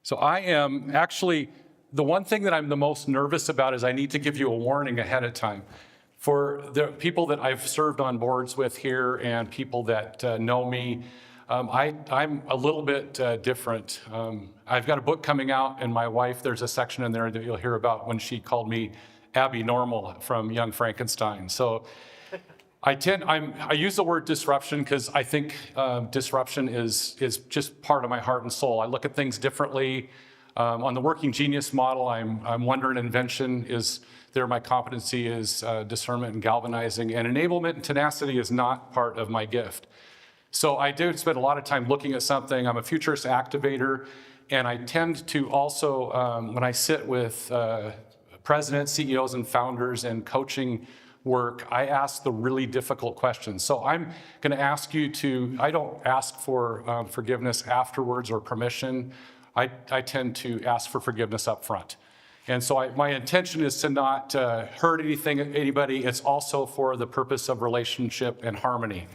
So I am actually, the one thing that I'm the most nervous about is I need to give you a warning ahead of time. For the people that I've served on boards with here and people that know me, I'm a little bit different. I've got a book coming out, and my wife, there's a section in there that you'll hear about when she called me Abby Normal from Young Frankenstein. So I use the word disruption because I think disruption is just part of my heart and soul. I look at things differently. On the working genius model, I'm wonder and invention is there. My competency is discernment and galvanizing, and enablement and tenacity is not part of my gift. So I do spend a lot of time looking at something. I'm a futurist activator, and I tend to also, when I sit with presidents, CEOs, and founders and coaching work, I ask the really difficult questions. So I'm going to ask you to, I don't ask for forgiveness afterwards or permission. I tend to ask for forgiveness up front. And so my intention is to not hurt anybody. It's also for the purpose of relationship and harmony.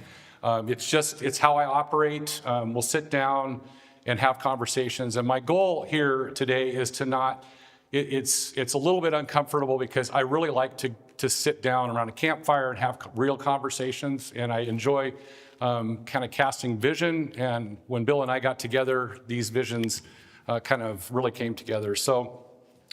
It's how I operate. We'll sit down and have conversations. And my goal here today is to not, it's a little bit uncomfortable because I really like to sit down around a campfire and have real conversations. And I enjoy kind of casting vision. And when Bill and I got together, these visions kind of really came together. So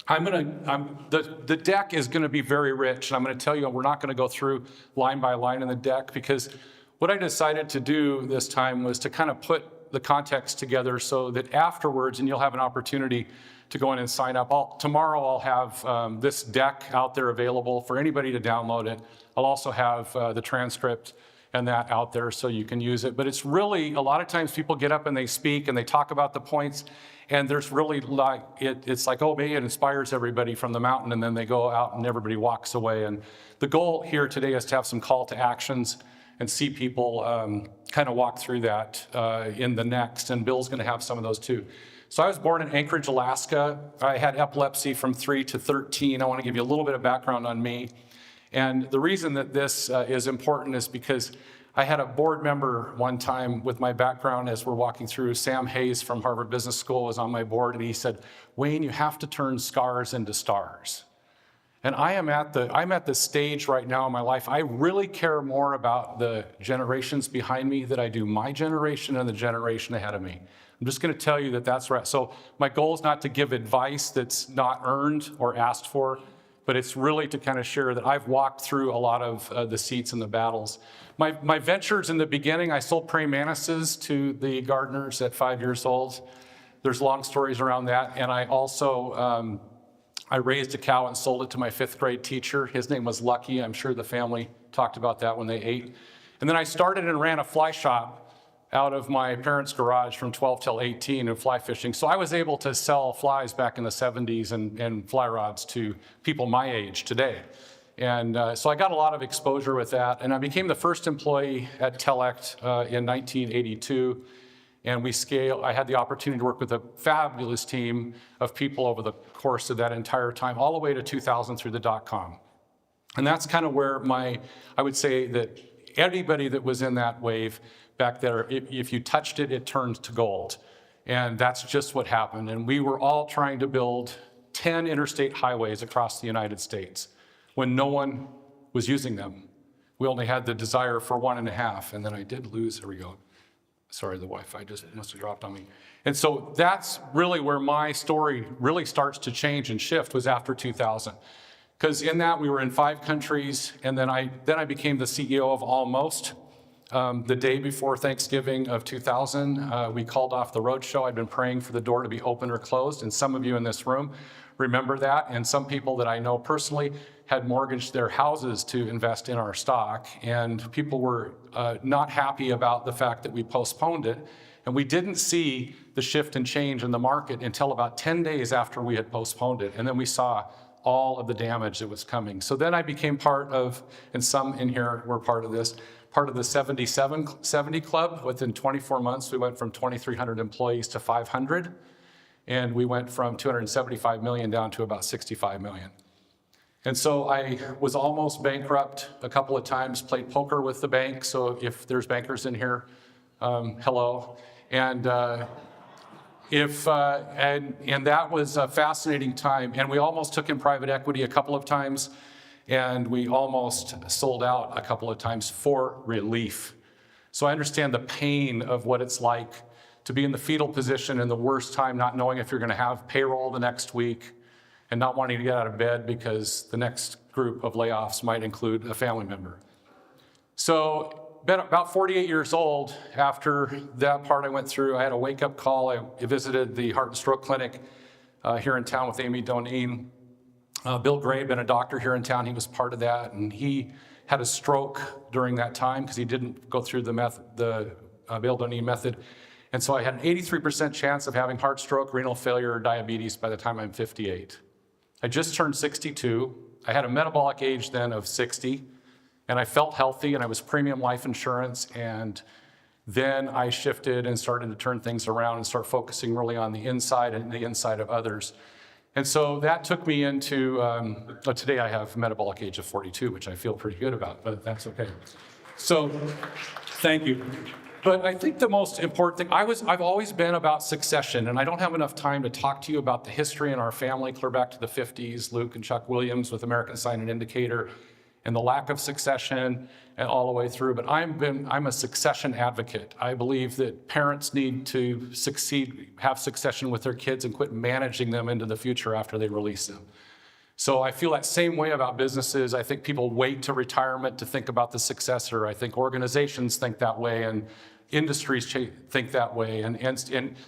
the deck is going to be very rich. And I'm going to tell you, we're not going to go through line by line in the deck, because what I decided to do this time was to kind of put the context together so that afterwards, and you'll have an opportunity to go in and sign up. Tomorrow I'll have this deck out there available for anybody to download it. I'll also have the transcript and that out there so you can use it. But it's really, a lot of times people get up and they speak and they talk about the points, and there's really like, it's like, oh, maybe it inspires everybody from the mountain, and then they go out and everybody walks away. And the goal here today is to have some call to actions and see people kind of walk through that in the next, and Bill's going to have some of those too. So I was born in Anchorage, Alaska. I had epilepsy from 3 to 13. I want to give you a little bit of background on me. And the reason that this is important is because I had a board member one time with my background as we're walking through. Sam Hayes from Harvard Business School was on my board, and he said, Wayne, you have to turn scars into stars. And I'm at the stage right now in my life, I really care more about the generations behind me than I do my generation and the generation ahead of me. I'm just going to tell you that that's right. So my goal is not to give advice that's not earned or asked for, but it's really to kind of share that I've walked through a lot of the seats and the battles. My ventures in the beginning, I sold praying mantises to the gardeners at 5 years old. There's long stories around that. And I also, I raised a cow and sold it to my 5th grade teacher. His name was Lucky. I'm sure the family talked about that when they ate. And then I started and ran a fly shop out of my parents' garage from 12 till 18 in fly fishing. So I was able to sell flies back in the 70s and fly rods to people my age today. And so I got a lot of exposure with that. And I became the first employee at Telect in 1982. And I had the opportunity to work with a fabulous team of people over the course of that entire time, all the way to 2000 through the .com. And that's kind of where I would say that anybody that was in that wave back there, if you touched it, it turned to gold. And that's just what happened. And we were all trying to build 10 interstate highways across the United States when no one was using them. We only had the desire for 1.5. And then I did lose, there we go. Sorry, the Wi-Fi just must have dropped on me. And so that's really where my story really starts to change and shift, was after 2000. Because in that, we were in 5 countries, and then I became the CEO of Almost. The day before Thanksgiving of 2000, we called off the roadshow. I'd been praying for the door to be open or closed, and some of you in this room remember that, and some people that I know personally had mortgaged their houses to invest in our stock, and people were not happy about the fact that we postponed it, and we didn't see the shift and change in the market until about 10 days after we had postponed it, and then we saw all of the damage that was coming. So then I became part of, and some in here were part of this, part of the 70 Club. Within 24 months, we went from 2,300 employees to 500, and we went from 275 million down to about 65 million. And so I was almost bankrupt a couple of times, played poker with the bank. So if there's bankers in here, hello. And And that was a fascinating time. And we almost took in private equity a couple of times, and we almost sold out a couple of times for relief. So I understand the pain of what it's like to be in the fetal position in the worst time, not knowing if you're going to have payroll the next week and not wanting to get out of bed because the next group of layoffs might include a family member. So been about 48 years old. After that part I went through, I had a wake-up call. I visited the Heart and Stroke Clinic here in town with Amy Doneen. Bill Gray had been a doctor here in town. He was part of that, and he had a stroke during that time because he didn't go through the Bill Doneen method. And so I had an 83% chance of having heart stroke, renal failure, or diabetes by the time I'm 58. I just turned 62. I had a metabolic age then of 60. And I felt healthy, and I was premium life insurance, and then I shifted and started to turn things around and start focusing really on the inside and the inside of others. And so that took me into, today I have a metabolic age of 42, which I feel pretty good about, but that's okay. So thank you. But I think the most important thing, I've always been about succession, and I don't have enough time to talk to you about the history in our family, clear back to the 50s, Luke and Chuck Williams with American Sign and Indicator, and the lack of succession and all the way through. But I'm a succession advocate. I believe that parents need to have succession with their kids and quit managing them into the future after they release them. So I feel that same way about businesses. I think people wait to retirement to think about the successor. I think organizations think that way, and industries think that way. And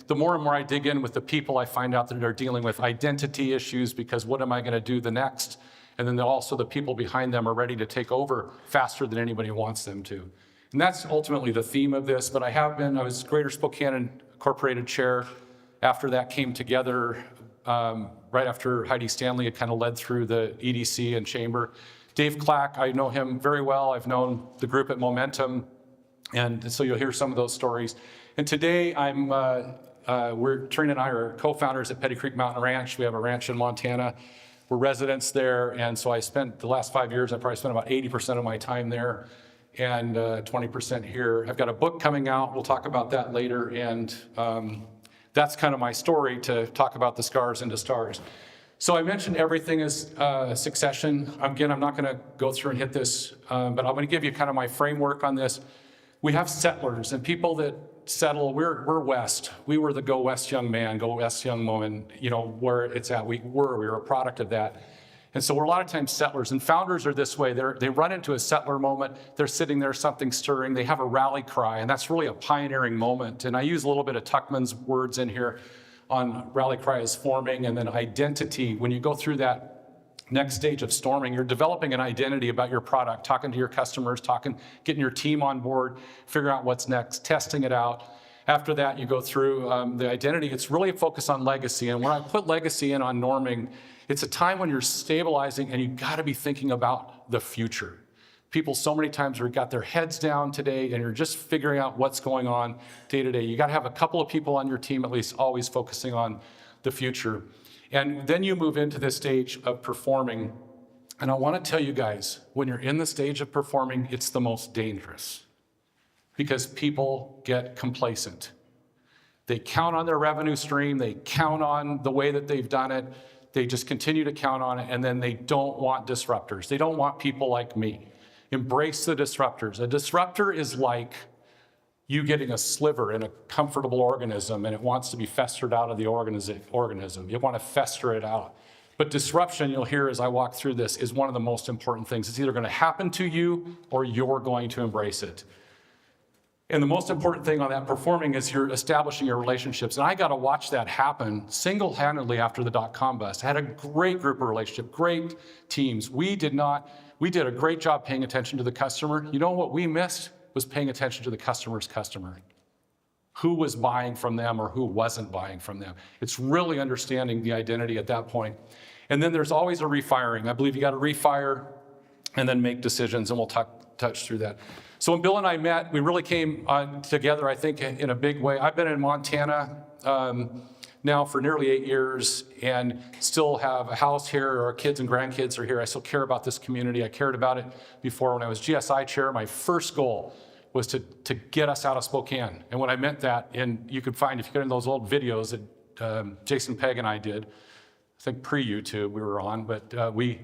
the more and more I dig in with the people, I find out that they're dealing with identity issues because what am I going to do the next? And then also the people behind them are ready to take over faster than anybody wants them to. And that's ultimately the theme of this. But I was Greater Spokane Incorporated Chair. After that came together, right after Heidi Stanley had kind of led through the EDC and Chamber. Dave Clack, I know him very well. I've known the group at Momentum. And so you'll hear some of those stories. And today Trina and I are co-founders at Petty Creek Mountain Ranch. We have a ranch in Montana. We're residents there, and so I spent the last 5 years, I probably spent about 80% of my time there and 20% here. I've got a book coming out. We'll talk about that later, and that's kind of my story, to talk about the scars into stars. So I mentioned everything is succession. Again, I'm not going to go through and hit this, but I'm going to give you kind of my framework on this. We have settlers and people that settle. We're West. We were the go West young man, go West young woman, where it's at. We were a product of that. And so we're a lot of times settlers, and founders are this way. They run into a settler moment. They're sitting there, something stirring. They have a rally cry, and that's really a pioneering moment. And I use a little bit of Tuckman's words in here on rally cry as forming, and then identity. When you go through that next stage of storming, you're developing an identity about your product, talking to your customers, getting your team on board, figuring out what's next, testing it out. After that, you go through the identity. It's really a focus on legacy. And when I put legacy in on norming, it's a time when you're stabilizing and you've got to be thinking about the future. People so many times have got their heads down today and you're just figuring out what's going on day to day. You got to have a couple of people on your team at least always focusing on the future. And then you move into this stage of performing. And I want to tell you guys, when you're in the stage of performing, it's the most dangerous because people get complacent. They count on their revenue stream. They count on the way that they've done it. They just continue to count on it. And then they don't want disruptors. They don't want people like me. Embrace the disruptors. A disruptor is like you getting a sliver in a comfortable organism and it wants to be festered out of the organism. You want to fester it out. But disruption, you'll hear as I walk through this, is one of the most important things. It's either going to happen to you or you're going to embrace it. And the most important thing on that performing is you're establishing your relationships. And I got to watch that happen single-handedly after the dot-com bust. I had a great group of relationships, great teams. We did a great job paying attention to the customer. You know what we missed? Was paying attention to the customer's customer. Who was buying from them or who wasn't buying from them. It's really understanding the identity at that point. And then there's always a refiring. I believe you got to refire and then make decisions, and we'll touch through that. So when Bill and I met, we really came together, I think, in a big way. I've been in Montana now for nearly 8 years and still have a house here. Our kids and grandkids are here. I still care about this community. I cared about it before. When I was GSI chair, my first goal was to get us out of Spokane. And when I meant that, and you could find, if you get in those old videos, Jason Pegg and I did. I think pre-YouTube we were on, but we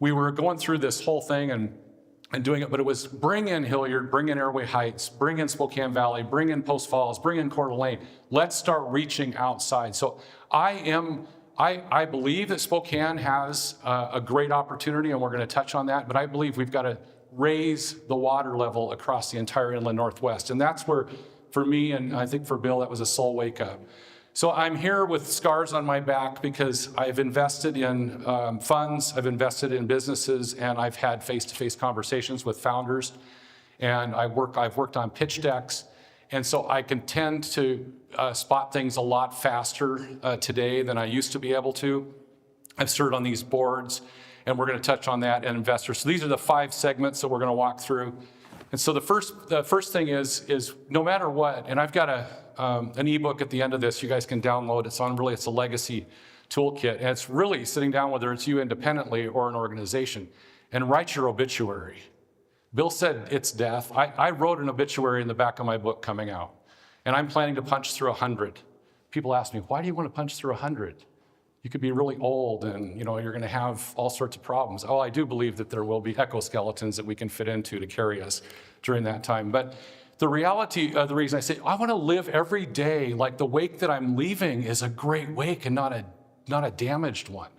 were going through this whole thing and doing it, but it was bring in Hilliard, bring in Airway Heights, bring in Spokane Valley, bring in Post Falls, bring in Coeur d'Alene. Let's start reaching outside. So I believe that Spokane has a great opportunity, and we're going to touch on that, but I believe we've got to raise the water level across the entire inland Northwest. And that's where, for me, and I think for Bill, that was a soul wake up. So I'm here with scars on my back because I've invested in funds, I've invested in businesses, and I've had face-to-face conversations with founders. And I've worked on pitch decks. And so I can tend to spot things a lot faster today than I used to be able to. I've served on these boards, and we're going to touch on that and investors. So these are the 5 segments that we're going to walk through. And so the first thing is no matter what, and I've got an ebook at the end of this you guys can download. It's a legacy toolkit, and it's really sitting down, whether it's you independently or an organization, and write your obituary. Bill said it's death. I wrote an obituary in the back of my book coming out, and I'm planning to punch through 100. People ask me, why do you want to punch through 100? You could be really old and you're going to have all sorts of problems. Oh, I do believe that there will be exoskeletons that we can fit into to carry us during that time. But the reality, the reason I say, I want to live every day like the wake that I'm leaving is a great wake and not a damaged one.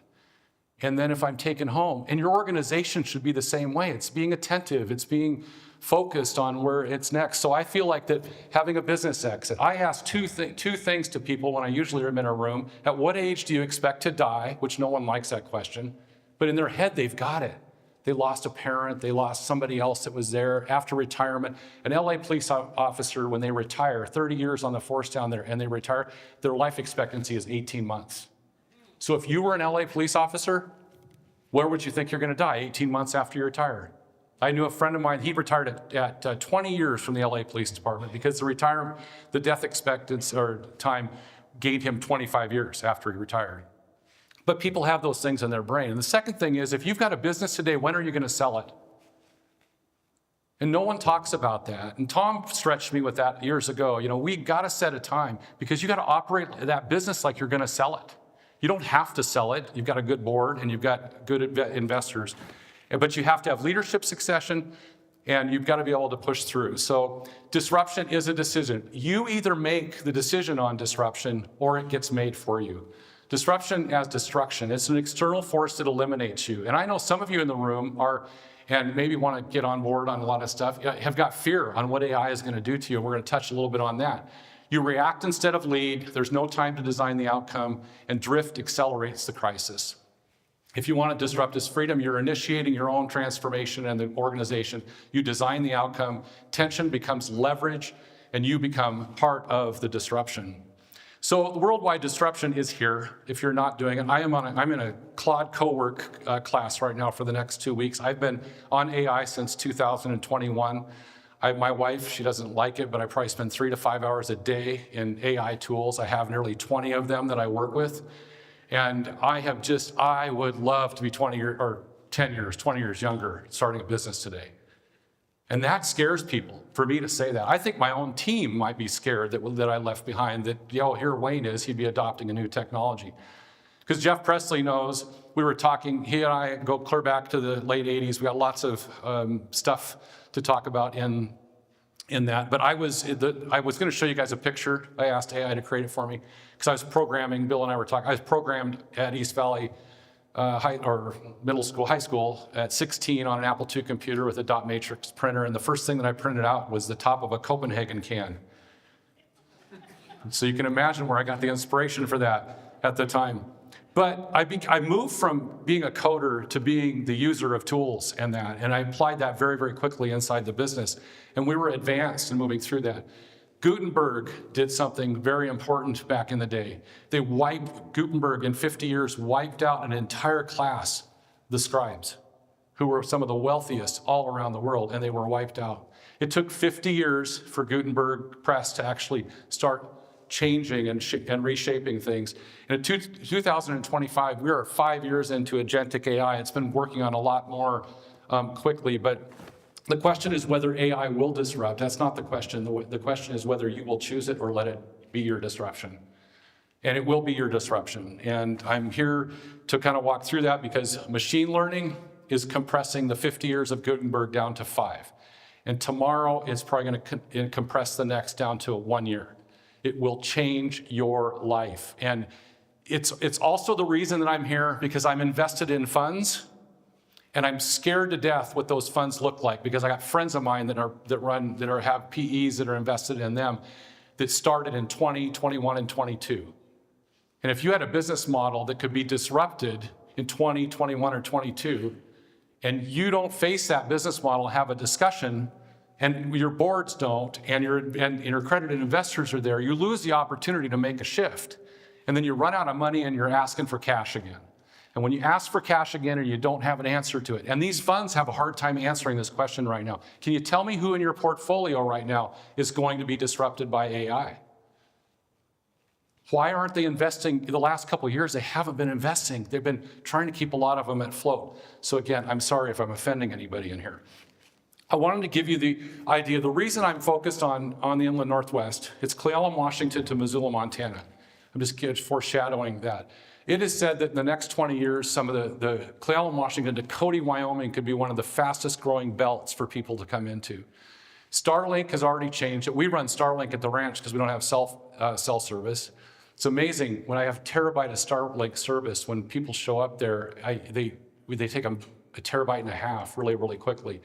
And then if I'm taken home, and your organization should be the same way. It's being attentive, it's being focused on where it's next. So I feel like that having a business exit. I ask two things to people when I usually am in a room. At what age do you expect to die? Which no one likes that question. But in their head, they've got it. They lost a parent, they lost somebody else that was there after retirement. An LA police officer, when they retire, 30 years on the force down there, and they retire, their life expectancy is 18 months. So if you were an LA police officer, where would you think you're going to die 18 months after you retire? I knew a friend of mine, he retired at 20 years from the LA Police Department because the death expectancy or time gained him 25 years after he retired. But people have those things in their brain. And the second thing is, if you've got a business today, when are you going to sell it? And no one talks about that. And Tom stretched me with that years ago. We got to set a time because you got to operate that business like you're going to sell it. You don't have to sell it. You've got a good board and you've got good investors. But you have to have leadership succession, and you've got to be able to push through. So disruption is a decision. You either make the decision on disruption or it gets made for you. Disruption as destruction. It's an external force that eliminates you. And I know some of you in the room are, and maybe want to get on board on a lot of stuff, have got fear on what AI is going to do to you. We're going to touch a little bit on that. You react instead of lead. There's no time to design the outcome, and drift accelerates the crisis. If you want to disrupt his freedom, you're initiating your own transformation in the organization. You design the outcome. Tension becomes leverage, and you become part of the disruption. So the worldwide disruption is here. If you're not doing it, I'm in a Claude co-work class right now for the next 2 weeks. I've been on AI since 2021. My wife, she doesn't like it, but I probably spend 3 to 5 hours a day in AI tools. I have nearly 20 of them that I work with. And I would love to be 20 years younger, starting a business today. And that scares people, for me to say that. I think my own team might be scared that I left behind, that, here Wayne is, he'd be adopting a new technology. Because Jeff Presley knows, we were talking, he and I go clear back to the late 80s. We got lots of stuff to talk about in that. But I was going to show you guys a picture. I asked AI to create it for me because I was programming. Bill and I were talking. I was programmed at East Valley high school at 16 on an Apple II computer with a dot matrix printer. And the first thing that I printed out was the top of a Copenhagen can. So you can imagine where I got the inspiration for that at the time. But I moved from being a coder to being the user of tools and I applied that very, very quickly inside the business. And we were advanced in moving through that. Gutenberg did something very important back in the day. Gutenberg in 50 years wiped out an entire class, the scribes, who were some of the wealthiest all around the world, and they were wiped out. It took 50 years for Gutenberg press to actually start changing and reshaping things. And in 2025, we are 5 years into agentic AI. It's been working on a lot more quickly, but the question is whether AI will disrupt. That's not the question. The question is whether you will choose it or let it be your disruption. and it will be your disruption. And I'm here to kind of walk through that because machine learning is compressing the 50 years of Gutenberg down to 5. And tomorrow it's probably going to compress the next down to 1 year. It will change your life. And it's also the reason that I'm here, because I'm invested in funds and I'm scared to death what those funds look like, because I got friends of mine that have PEs that are invested in them that started in 20, 21, and 22. And if you had a business model that could be disrupted in 20, 21, or 22, and you don't face that business model, have a discussion, and your boards don't, and your accredited investors are there, you lose the opportunity to make a shift. And then you run out of money and you're asking for cash again. And when you ask for cash again and you don't have an answer to it, and these funds have a hard time answering this question right now. Can you tell me who in your portfolio right now is going to be disrupted by AI? Why aren't they investing? The last couple of years, they haven't been investing. They've been trying to keep a lot of them afloat. So again, I'm sorry if I'm offending anybody in here. I wanted to give you the idea. The reason I'm focused on the inland Northwest, it's Cle Elum, Washington to Missoula, Montana. I'm just foreshadowing that. It is said that in the next 20 years, some of the Cle Elum, Washington to Cody, Wyoming could be one of the fastest growing belts for people to come into. Starlink has already changed it. We run Starlink at the ranch because we don't have cell service. It's amazing when I have a terabyte of Starlink service, when people show up there, they take a terabyte and a half really, really quickly.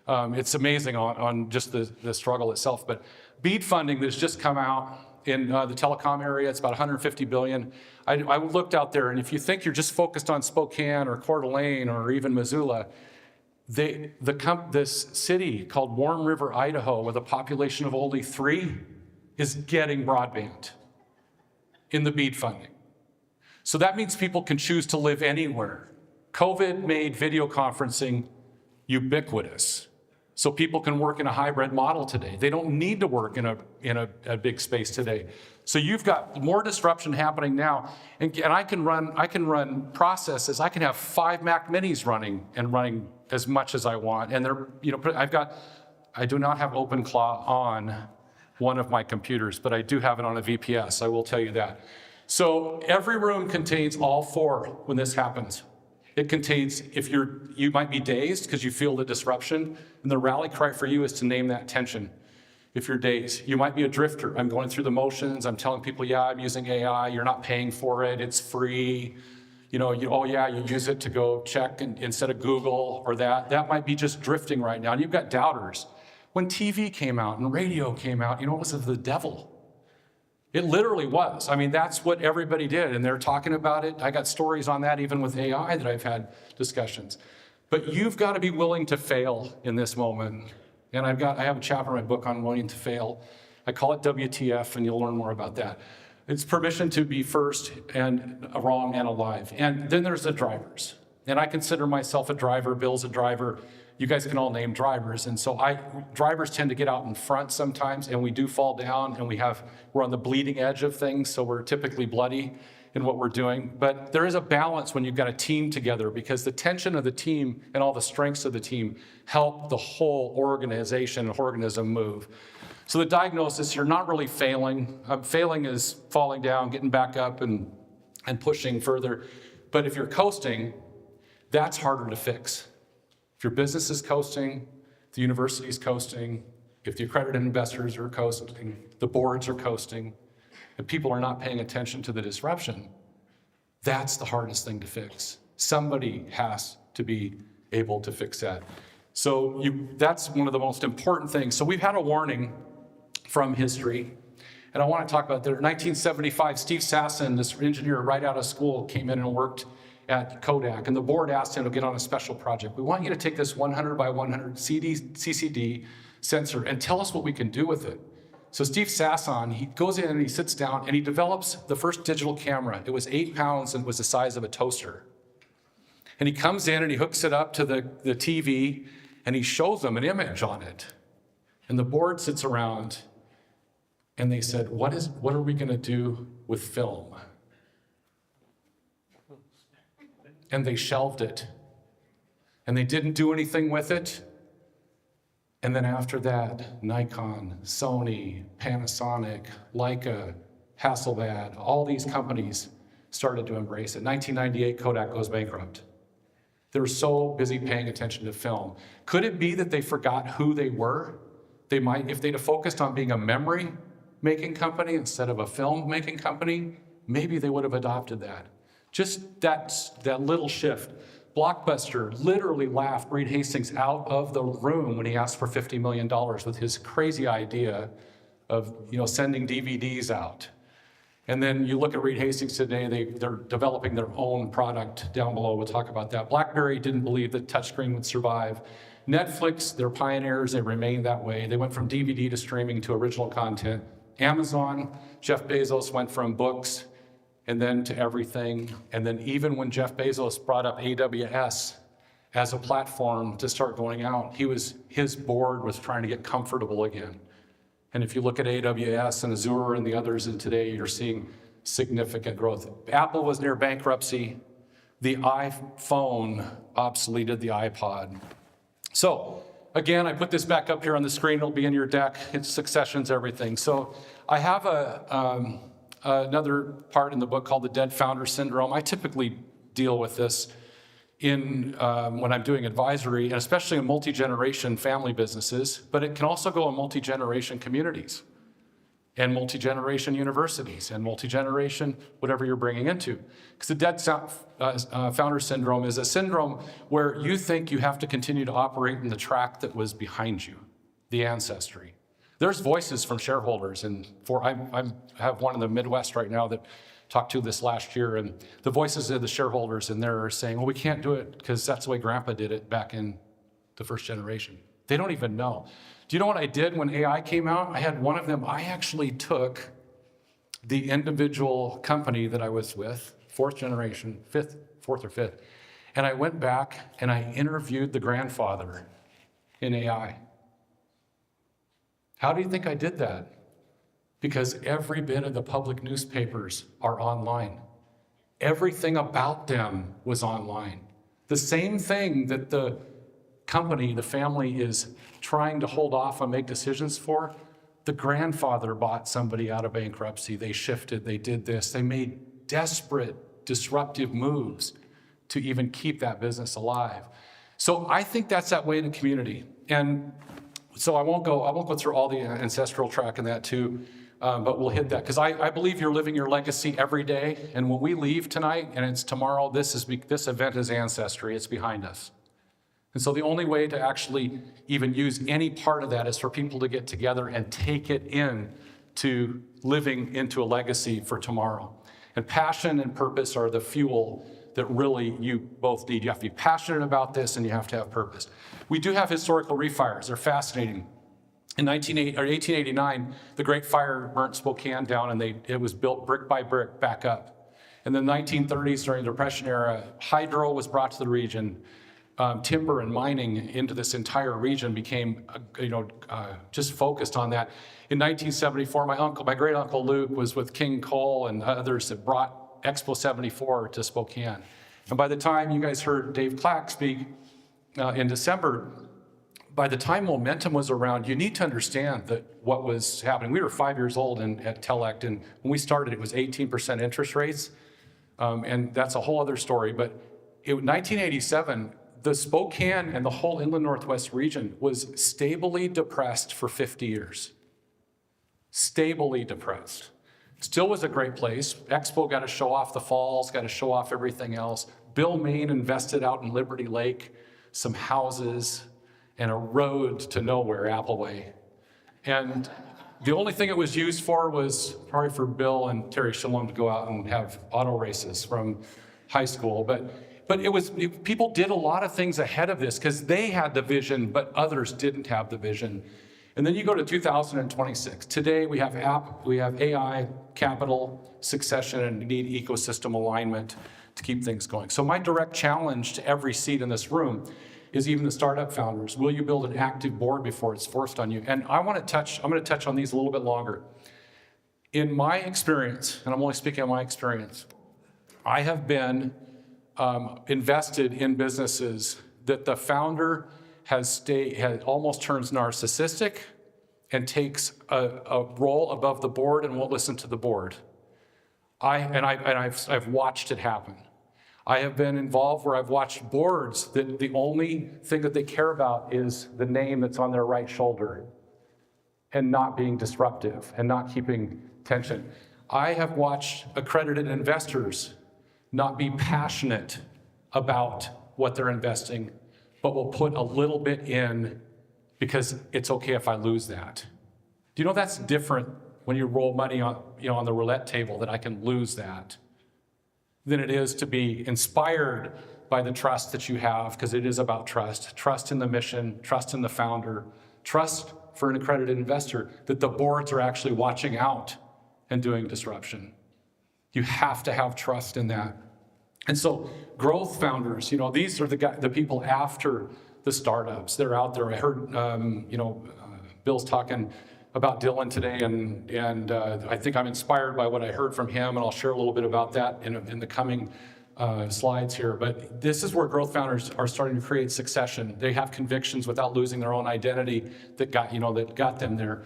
It's amazing on just the struggle itself. But BEAD funding that's just come out in the telecom area, it's about 150 billion. I looked out there, and if you think you're just focused on Spokane or Coeur d'Alene or even Missoula, this city called Warm River, Idaho, with a population of only 3, is getting broadband in the BEAD funding. So that means people can choose to live anywhere. COVID made video conferencing ubiquitous. So people can work in a hybrid model today. They don't need to work in a big space today. So you've got more disruption happening now. And I can run processes. I can have 5 Mac Minis running as much as I want. And I do not have OpenClaw on one of my computers, but I do have it on a VPS, I will tell you that. So every room contains all 4 when this happens. It contains, you might be dazed because you feel the disruption, and the rally cry for you is to name that tension. If you're dazed, you might be a drifter. I'm going through the motions. I'm telling people, yeah, I'm using AI. You're not paying for it. It's free. You use it to go check instead of Google or that. That might be just drifting right now. And you've got doubters. When TV came out and radio came out, it was of the devil. It literally was. I mean, that's what everybody did, and they're talking about it. I got stories on that even with AI that I've had discussions. But you've got to be willing to fail in this moment. And I have a chapter in my book on willing to fail. I call it WTF, and you'll learn more about that. It's permission to be first and wrong and alive. And then there's the drivers. And I consider myself a driver, Bill's a driver. You guys can all name drivers. And so drivers tend to get out in front sometimes, and we do fall down, and we're on the bleeding edge of things, so we're typically bloody in what we're doing. But there is a balance when you've got a team together, because the tension of the team and all the strengths of the team help the whole organization and organism move. So the diagnosis, you're not really failing. Failing is falling down, getting back up and pushing further. But if you're coasting, that's harder to fix. If your business is coasting, the university is coasting, if the accredited investors are coasting, the boards are coasting, and people are not paying attention to the disruption, that's the hardest thing to fix. Somebody has to be able to fix that. So that's one of the most important things. So we've had a warning from history, and I want to talk about that. In 1975, Steve Sasson, this engineer right out of school, came in and worked at Kodak, and the board asked him to get on a special project. We want you to take this 100 by 100 CCD sensor and tell us what we can do with it. So Steve Sasson, he goes in and he sits down and he develops the first digital camera. It was 8 pounds and was the size of a toaster. And he comes in and he hooks it up to the TV and he shows them an image on it. And the board sits around and they said, what are we gonna do with film? And they shelved it. And they didn't do anything with it. And then after that, Nikon, Sony, Panasonic, Leica, Hasselblad, all these companies started to embrace it. 1998, Kodak goes bankrupt. They were so busy paying attention to film. Could it be that they forgot who they were? They might, if they'd have focused on being a memory-making company instead of a film-making company, maybe they would have adopted that. Just that little shift. Blockbuster literally laughed Reed Hastings out of the room when he asked for $50 million with his crazy idea of sending DVDs out. And then you look at Reed Hastings today, they're developing their own product down below. We'll talk about that. BlackBerry didn't believe that touchscreen would survive. Netflix, they're pioneers, they remain that way. They went from DVD to streaming to original content. Amazon, Jeff Bezos went from books and then to everything. And then even when Jeff Bezos brought up AWS as a platform to start going out, his board was trying to get comfortable again. And if you look at AWS and Azure and the others in today, you're seeing significant growth. Apple was near bankruptcy. The iPhone obsoleted the iPod. So again, I put this back up here on the screen. It'll be in your deck. It's succession's everything. So I have another part in the book called the dead founder syndrome. I typically deal with this when I'm doing advisory, and especially in multi-generation family businesses, but it can also go in multi-generation communities and multi-generation universities and multi-generation whatever you're bringing into. Because the dead founder syndrome is a syndrome where you think you have to continue to operate in the track that was behind you, the ancestry. There's voices from shareholders, and I have one in the Midwest right now that talked to this last year, and the voices of the shareholders in there are saying, well, we can't do it because that's the way Grandpa did it back in the first generation. They don't even know. Do you know what I did when AI came out? I had one of them. I actually took the individual company that I was with, fourth or fifth, and I went back and I interviewed the grandfather in AI. How do you think I did that? Because every bit of the public newspapers are online. Everything about them was online. The same thing that the company, the family is trying to hold off and make decisions for, the grandfather bought somebody out of bankruptcy. They shifted, they did this. They made desperate, disruptive moves to even keep that business alive. So I think that's that way in the community. And so I won't go through all the ancestral track in that too. But we'll hit that, because I believe you're living your legacy every day. And when we leave tonight and it's tomorrow, this event is ancestry. It's behind us. And so the only way to actually even use any part of that is for people to get together and take it in to living into a legacy for tomorrow. And passion and purpose are the fuel that really you both need. You have to be passionate about this and you have to have purpose. We do have historical refires. They're fascinating. In 1889, the Great Fire burnt Spokane down, and it was built brick by brick back up. In the 1930s, during the Depression era, hydro was brought to the region. Timber and mining into this entire region became, just focused on that. In 1974, my great uncle Luke was with King Cole and others that brought Expo 74 to Spokane. And by the time you guys heard Dave Clack speak in December, by the time momentum was around, you need to understand that what was happening. We were 5 years old at Telect, and when we started, it was 18% interest rates, and that's a whole other story. But in 1987, the Spokane and the whole inland Northwest region was stably depressed for 50 years. Stably depressed. Still was a great place. Expo got to show off the falls, got to show off everything else. Bill Main invested out in Liberty Lake, some houses, and a road to nowhere, Appleway. And the only thing it was used for was probably for Bill and Terry Shalom to go out and have auto races from high school. But people did a lot of things ahead of this because they had the vision, but others didn't have the vision. And then you go to 2026. Today we have AI, capital, succession, and need ecosystem alignment to keep things going. So my direct challenge to every seat in this room is even the startup founders. Will you build an active board before it's forced on you? And I'm going to touch on these a little bit longer. In my experience, and I'm only speaking on my experience, I have been invested in businesses that the founder has almost turns narcissistic and takes a role above the board and won't listen to the board. I've watched it happen. I have been involved where I've watched boards that the only thing that they care about is the name that's on their right shoulder and not being disruptive and not keeping tension. I have watched accredited investors not be passionate about what they're investing, but will put a little bit in because it's okay if I lose that. Do you know that's different when you roll money on, on the roulette table, that I can lose that, than it is to be inspired by the trust that you have, because it is about trust in the mission, trust in the founder, trust for an accredited investor that the boards are actually watching out and doing disruption. You have to have trust in that. And so growth founders, these are the people after the startups. They're out there. I heard, Bill's talking about Dylan today, and I think I'm inspired by what I heard from him, and I'll share a little bit about that in the coming slides here. But this is where growth founders are starting to create succession. They have convictions without losing their own identity that got them there.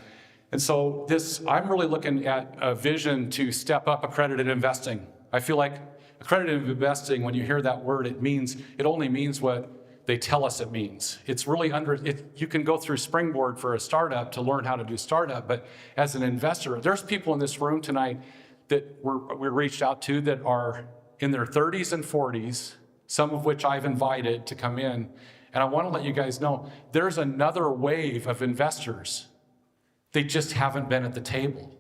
And so I'm really looking at a vision to step up accredited investing. I feel like accredited investing, when you hear that word, it only means what they tell us it means. It's really you can go through Springboard for a startup to learn how to do startup, but as an investor, there's people in this room tonight that we reached out to that are in their 30s and 40s, some of which I've invited to come in. And I want to let you guys know, there's another wave of investors. They just haven't been at the table.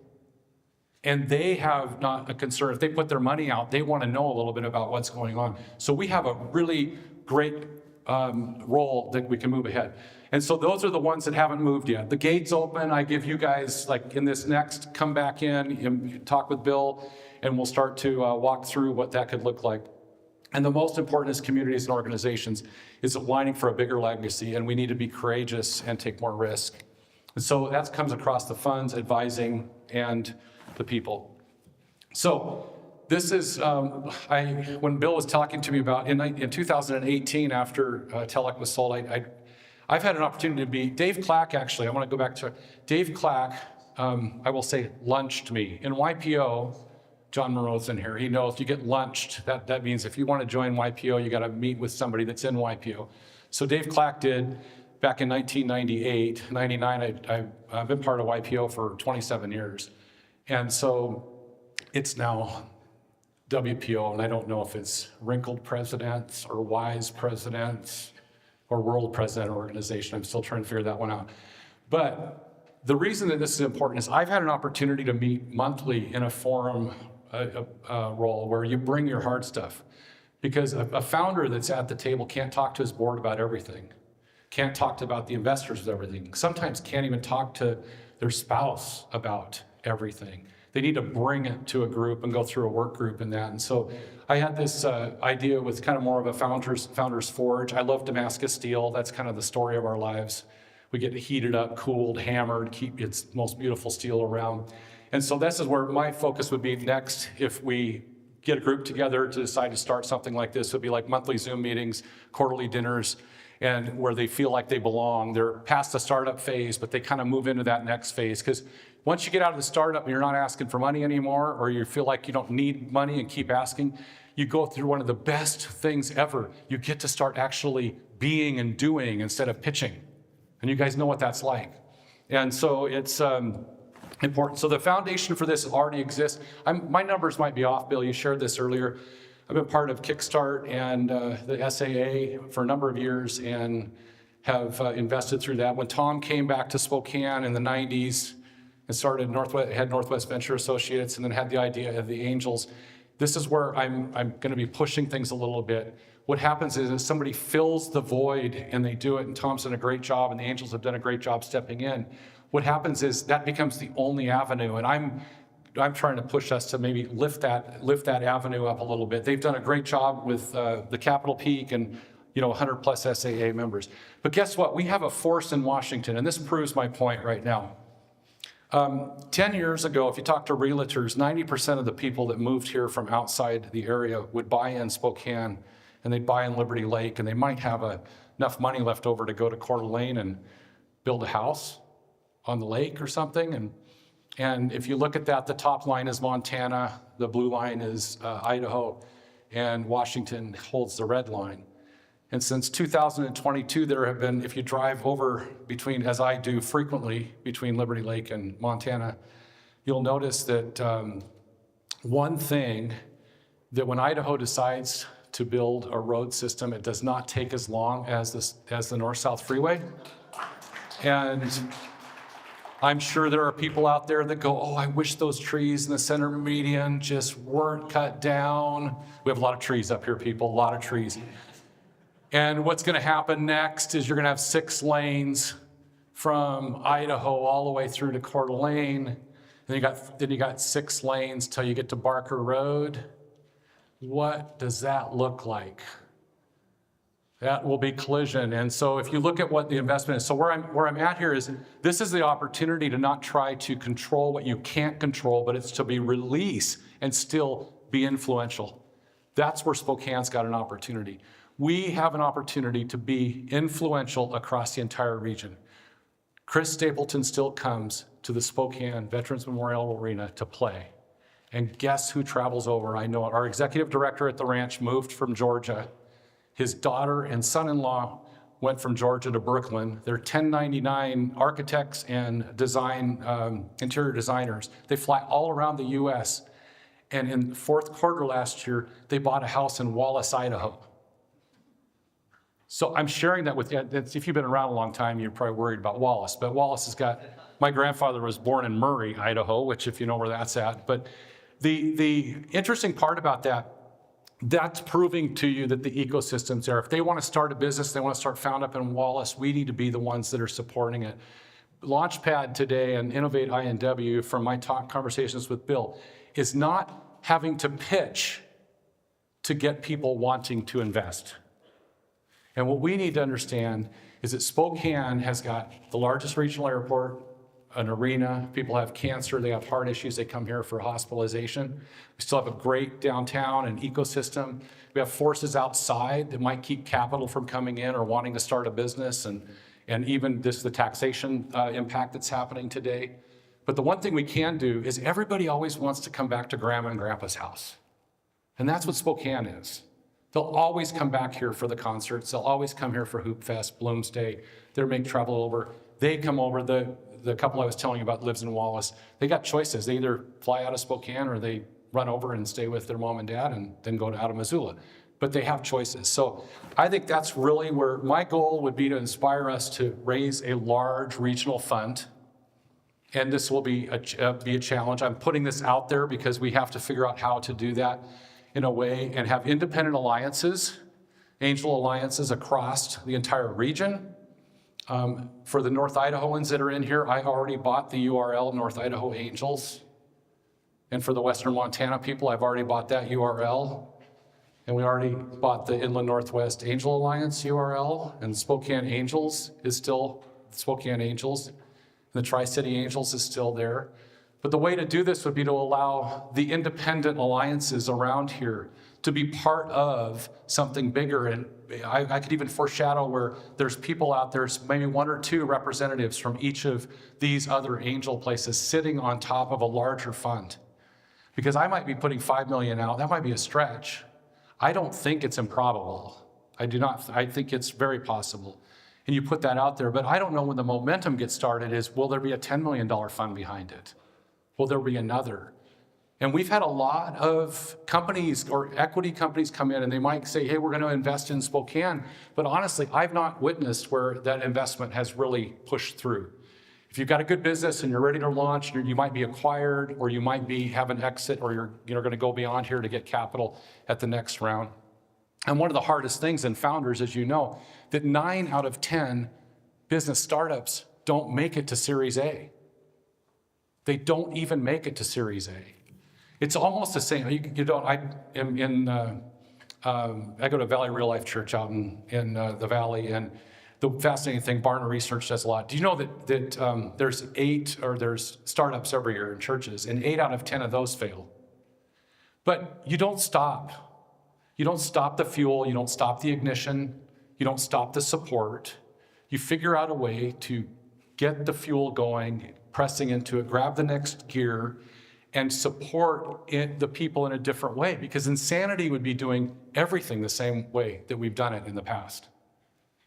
And they have not a concern. If they put their money out, they want to know a little bit about what's going on. So we have a really great role that we can move ahead. And so those are the ones that haven't moved yet. The gate's open. I give you guys, like in this next, come back in, talk with Bill, and we'll start to walk through what that could look like. And the most important is communities and organizations is aligning for a bigger legacy, and we need to be courageous and take more risk. And so that comes across the funds, advising, and the people. So this is, when Bill was talking to me about, in 2018, after Telect was sold, I've had an opportunity to be, Dave Clack, actually, I want to go back to, Dave Clack, I will say, lunched me. In YPO, John Monroe's in here, he knows if you get lunched, that means if you want to join YPO, you got to meet with somebody that's in YPO. So Dave Clack did, back in 1998, 99, I've been part of YPO for 27 years. And so it's now WPO, and I don't know if it's wrinkled presidents or wise presidents or world president organization. I'm still trying to figure that one out. But the reason that this is important is I've had an opportunity to meet monthly in a forum role where you bring your hard stuff. Because a founder that's at the table can't talk to his board about everything, can't talk about the investors with everything, sometimes can't even talk to their spouse about everything. They need to bring it to a group and go through a work group in that. And so I had this idea with kind of more of a founder's forge. I love Damascus steel. That's kind of the story of our lives. We get heated up, cooled, hammered, keep its most beautiful steel around. And so this is where my focus would be next if we get a group together to decide to start something like this. It would be like monthly Zoom meetings, quarterly dinners, and where they feel like they belong. They're past the startup phase, but they kind of move into that next phase. Because once you get out of the startup and you're not asking for money anymore, or you feel like you don't need money and keep asking, you go through one of the best things ever. You get to start actually being and doing instead of pitching. And you guys know what that's like. And so it's important. So the foundation for this already exists. My numbers might be off, Bill. You shared this earlier. I've been part of Kickstart and the SAA for a number of years and have invested through that. When Tom came back to Spokane in the 90s and started Northwest Venture Associates and then had the idea of the Angels, this is where I'm going to be pushing things a little bit. What happens is if somebody fills the void and they do it, and Tom's done a great job and the Angels have done a great job stepping in, what happens is that becomes the only avenue. And I'm trying to push us to maybe lift that avenue up a little bit. They've done a great job with the Capitol Peak and 100 plus SAA members. But guess what? We have a force in Washington, and this proves my point right now. 10 years ago, if you talk to realtors, 90% of the people that moved here from outside the area would buy in Spokane, and they'd buy in Liberty Lake, and they might have enough money left over to go to Coeur d'Alene and build a house on the lake or something. And if you look at that, the top line is Montana, the blue line is Idaho, and Washington holds the red line. And since 2022, there have been, if you drive over between, as I do frequently, between Liberty Lake and Montana, you'll notice that one thing, that when Idaho decides to build a road system, it does not take as long as the North-South Freeway. And I'm sure there are people out there that go, oh, I wish those trees in the center median just weren't cut down. We have a lot of trees up here, people, a lot of trees. And what's going to happen next is you're going to have 6 lanes from Idaho all the way through to Coeur d'Alene. Then you got 6 lanes till you get to Barker Road. What does that look like? That will be collision. And so if you look at what the investment is, so where I'm at here is, this is the opportunity to not try to control what you can't control, but it's to be release and still be influential. That's where Spokane's got an opportunity. We have an opportunity to be influential across the entire region. Chris Stapleton still comes to the Spokane Veterans Memorial Arena to play. And guess who travels over? I know our executive director at the ranch moved from Georgia. His daughter and son-in-law went from Georgia to Brooklyn. They're 1099 architects and interior designers. They fly all around the US. And in the fourth quarter last year, they bought a house in Wallace, Idaho. So I'm sharing that with you. If you've been around a long time, you're probably worried about Wallace. But Wallace has got, my grandfather was born in Murray, Idaho, which if you know where that's at. But the interesting part about that, that's proving to you that the ecosystem's there. If they want to start a business, they want to start found up in Wallace, we need to be the ones that are supporting it. Launchpad today and Innovate INW, from my conversations with Bill, is not having to pitch to get people wanting to invest. And what we need to understand is that Spokane has got the largest regional airport, an arena. People have cancer, they have heart issues, they come here for hospitalization. We still have a great downtown and ecosystem. We have forces outside that might keep capital from coming in or wanting to start a business, and even this, the taxation impact that's happening today. But the one thing we can do is, everybody always wants to come back to grandma and grandpa's house. And that's what Spokane is. They'll always come back here for the concerts. They'll always come here for Hoop Fest, Bloomsday. They'll make travel over. They come over. The couple I was telling you about lives in Wallace. They got choices. They either fly out of Spokane or they run over and stay with their mom and dad and then go out of Missoula. But they have choices. So I think that's really where my goal would be, to inspire us to raise a large regional fund. And this will be a challenge. I'm putting this out there because we have to figure out how to do that in a way, and have independent alliances, angel alliances across the entire region. For the North Idahoans that are in here, I already bought the URL North Idaho Angels. And for the Western Montana people, I've already bought that URL. And we already bought the Inland Northwest Angel Alliance URL, and Spokane Angels is still Spokane Angels. The Tri-City Angels is still there. But the way to do this would be to allow the independent alliances around here to be part of something bigger. And I could even foreshadow where there's people out there, maybe 1 or 2 representatives from each of these other angel places sitting on top of a larger fund. Because I might be putting $5 million out, that might be a stretch. I don't think it's improbable. I do not, I think it's very possible. And you put that out there, but I don't know when the momentum gets started is, will there be a $10 million fund behind it? Will there be another? And we've had a lot of companies or equity companies come in and they might say, hey, we're going to invest in Spokane. But honestly, I've not witnessed where that investment has really pushed through. If you've got a good business and you're ready to launch, you might be acquired, or you might have an exit, or you're going to go beyond here to get capital at the next round. And one of the hardest things in founders, as you know, that 9 out of 10 business startups don't make it to Series A. They don't even make it to Series A. It's almost the same. I go to Valley Real Life Church out in the Valley, and the fascinating thing, Barna Research does a lot. Do you know that there's startups every year in churches, and 8 out of 10 of those fail? But you don't stop. You don't stop the fuel. You don't stop the ignition. You don't stop the support. You figure out a way to get the fuel going, pressing into it, grab the next gear, and support the people in a different way. Because insanity would be doing everything the same way that we've done it in the past.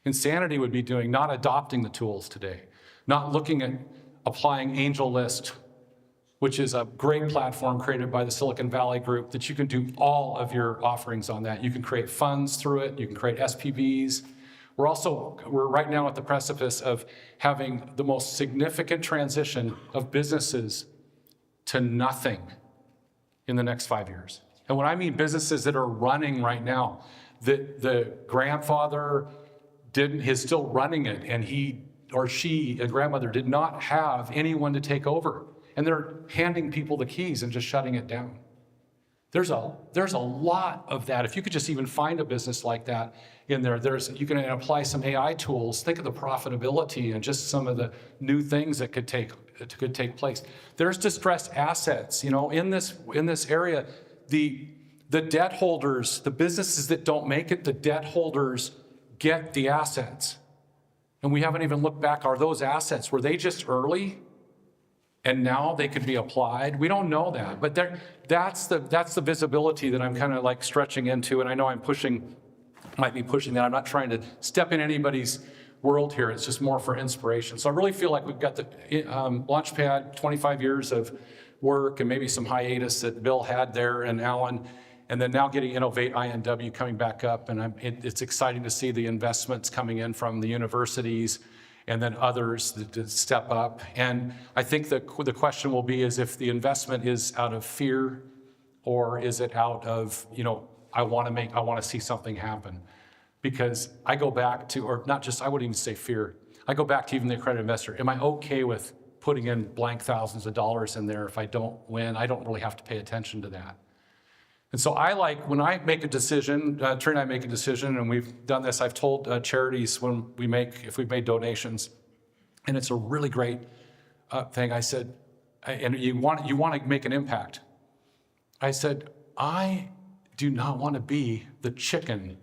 Insanity would be doing not adopting the tools today, not looking at applying AngelList, which is a great platform created by the Silicon Valley Group that you can do all of your offerings on that. You can create funds through it. You can create SPVs. We're right now at the precipice of having the most significant transition of businesses to nothing in the next 5 years. And when I mean businesses that are running right now, the grandfather is still running it, and he or she, a grandmother, did not have anyone to take over. And they're handing people the keys and just shutting it down. There's a lot of that. If you could just even find a business like that in there, you can apply some AI tools. Think of the profitability and just some of the new things that could take place. There's distressed assets, in this area. The debt holders, the businesses that don't make it, the debt holders get the assets. And we haven't even looked back. Are those assets, were they just early? And now they could be applied? We don't know that, but that's the visibility that I'm kind of like stretching into, and I know might be pushing that. I'm not trying to step in anybody's world here. It's just more for inspiration. So I really feel like we've got the Launchpad, 25 years of work and maybe some hiatus that Bill had there and Alan, and then now getting Innovate INW coming back up, and it's exciting to see the investments coming in from the universities and then others that step up. And I think the question will be is if the investment is out of fear or is it out of, I want to see something happen. Because I go back to, or not just, I wouldn't even say fear. I go back to even the accredited investor. Am I okay with putting in blank thousands of dollars in there if I don't win? I don't really have to pay attention to that. And so when I make a decision, Trey and I make a decision, and we've done this, I've told charities if we've made donations, and it's a really great thing. I said, and you want to make an impact. I said, I do not want to be the chicken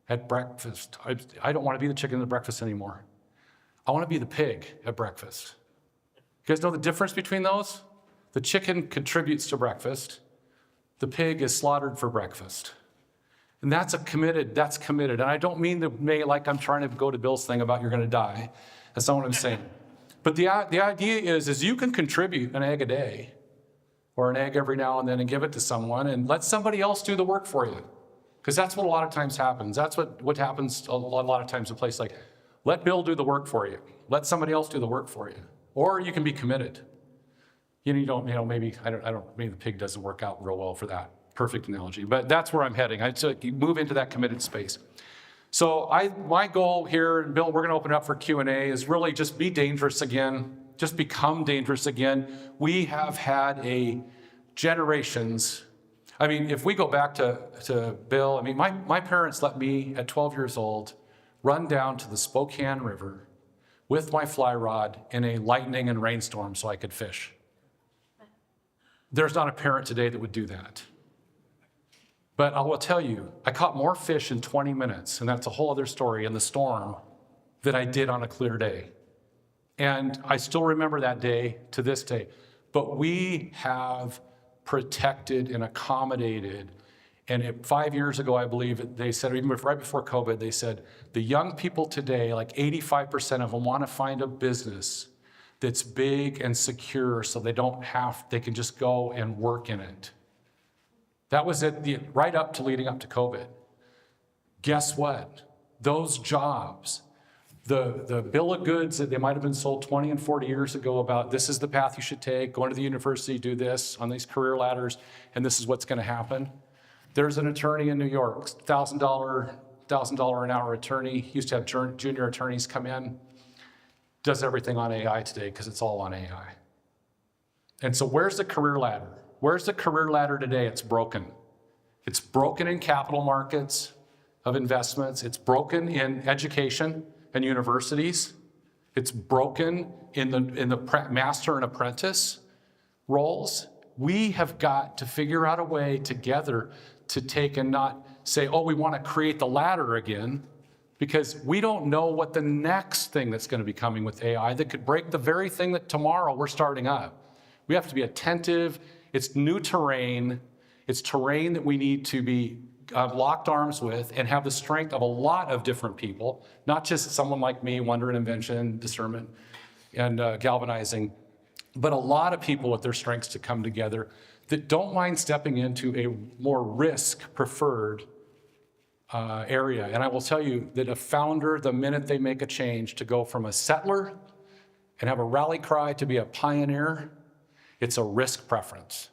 at breakfast. I don't want to be the chicken at breakfast anymore. I want to be the pig at breakfast. You guys know the difference between those? The chicken contributes to breakfast. The pig is slaughtered for breakfast. And that's committed. And I don't mean like I'm trying to go to Bill's thing about you're going to die. That's not what I'm saying. But the idea is you can contribute an egg a day or an egg every now and then and give it to someone and let somebody else do the work for you. Because that's what a lot of times happens. That's what happens a lot of times in places like, let Bill do the work for you. Let somebody else do the work for you. Or you can be committed. Maybe the pig doesn't work out real well for that. Perfect analogy, but that's where I'm heading. I move into that committed space. So my goal here, and Bill, we're going to open it up for Q&A, is really just be dangerous again. Just become dangerous again. We have had generations. I mean, if we go back to Bill, my parents let me, at 12 years old, run down to the Spokane River with my fly rod in a lightning and rainstorm so I could fish. There's not a parent today that would do that. But I will tell you, I caught more fish in 20 minutes, and that's a whole other story, in the storm, than I did on a clear day. And I still remember that day to this day. But we have protected and accommodated. And 5 years ago, I believe, they said, even right before COVID, they said, the young people today, like 85% of them, want to find a business that's big and secure so they can just go and work in it. That was it, right up to leading up to COVID. Guess what? Those jobs, the bill of goods that they might have been sold 20 and 40 years ago about this is the path you should take, going to the university, do this on these career ladders, and this is what's going to happen. There's an attorney in New York, $1,000 an hour attorney, used to have junior attorneys come in, does everything on AI today because it's all on AI. And so where's the career ladder? Where's the career ladder today? It's broken. It's broken in capital markets of investments. It's broken in education and universities. It's broken in the master and apprentice roles. We have got to figure out a way together to take and not say, oh, we want to create the ladder again, because we don't know what the next thing that's going to be coming with AI that could break the very thing that tomorrow we're starting up. We have to be attentive. It's new terrain. It's terrain that we need to be locked arms with and have the strength of a lot of different people, not just someone like me, wonder and invention, discernment, and galvanizing, but a lot of people with their strengths to come together that don't mind stepping into a more risk-preferred area. And I will tell you that a founder, the minute they make a change to go from a settler and have a rally cry to be a pioneer, it's a risk preference.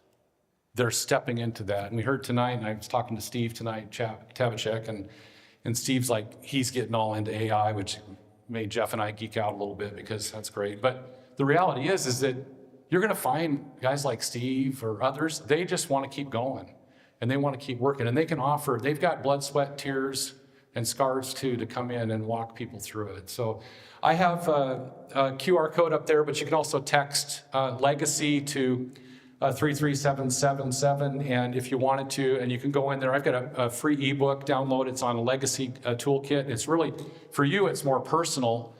They're stepping into that. And we heard tonight, and I was talking to Steve tonight, Tavachek, and Steve's like, he's getting all into AI, which made Jeff and I geek out a little bit because that's great. But the reality is that you're going to find guys like Steve or others, they just want to keep going and they want to keep working, and they can offer, they've got blood, sweat, tears, and scars too to come in and walk people through it. So I have a QR code up there, but you can also text legacy to 33777, and if you wanted to, and you can go in there. I've got a free ebook download. It's on a legacy toolkit. It's really, for you, it's more personal.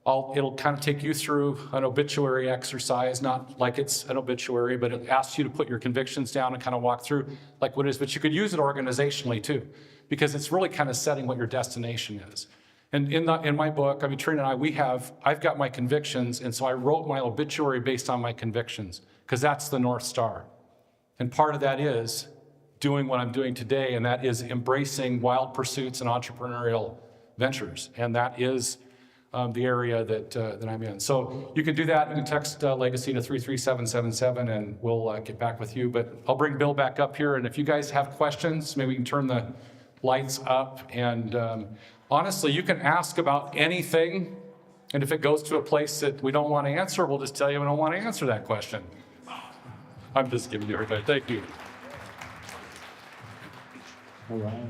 It'll kind of take you through an obituary exercise, not like it's an obituary, but it asks you to put your convictions down and kind of walk through like what it is. But you could use it organizationally too, because it's really kind of setting what your destination is. And in my book, I mean, Trina and I've got my convictions, and so I wrote my obituary based on my convictions, because that's the North Star. And part of that is doing what I'm doing today, and that is embracing wild pursuits and entrepreneurial ventures. And that is the area that I'm in. So you can do that. You can text legacy to 33777, and we'll get back with you. But I'll bring Bill back up here, and if you guys have questions, maybe we can turn the lights up. And honestly, you can ask about anything, and if it goes to a place that we don't want to answer, we'll just tell you we don't want to answer that question. I'm just giving you everybody. Thank you. All right.